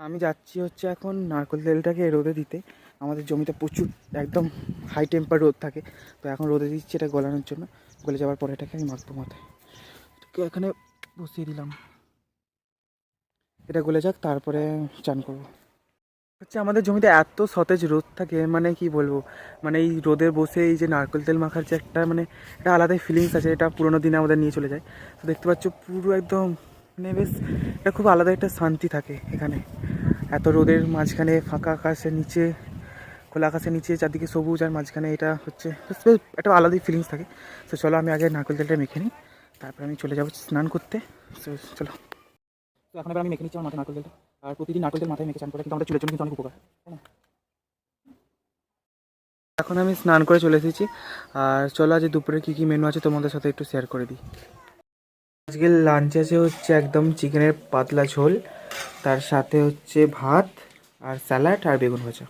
আমি যাচ্ছি হচ্ছে এখন নারকেল তেলটাকে রোদে দিতে। আমাদের জমিতে প্রচুর একদম হাই টেম্পার রোদ থাকে, তো এখন রোদে দিচ্ছি এটা গলানোর জন্য। গলে যাওয়ার পরে এটাকে আমি মাখবো মাথায়। এটাকে এখানে বসিয়ে দিলাম, এটা গলে যাক তারপরে চান করবো। হচ্ছে আমাদের জমিতে এত সতেজ রোদ থাকে, মানে কি বলবো, মানে এই রোদে বসে এই যে নারকেল তেল মাখার যে একটা মানে একটা আলাদাই ফিলিংস আছে, এটা পুরোনো দিনে আমাদের নিয়ে চলে যায়। তো দেখতে পাচ্ছ পুরো একদম মানে বেশ এটা খুব আলাদা একটা শান্তি থাকে এখানে। এত রোদের মাঝখানে ফাঁকা আকাশের নিচে, খোলা আকাশের নিচে চারদিকে সবুজ, আর মাঝখানে এটা হচ্ছে একটা আলাদাই ফিলিংস থাকে। তো চলো আমি আগে নারকেল তেলটা মেখে নিই, তারপর আমি চলে যাবো স্নান করতে। চলো, তো এখন এবার আমি মেখে নিচ্ছি আমার মাথায় নারকেল তেলটা। আর প্রতিদিন নারকেল তেল মাথায় মেখে চান করে কিন্তু আমাদের চুলের জন্য কিন্তু অনেক উপকার, তাই না? এখন আমি স্নান করে চলে এসেছি, আর চলো আজ দুপুরে কী কী মেনু আছে তোমাদের সাথে একটু শেয়ার করে দিই। আজকের লাঞ্চে আছে হচ্ছে একদম চিকেনের পাতলা ঝোল, তার সাথে হচ্ছে ভাত আর স্যালাড আর বেগুন ভাজা।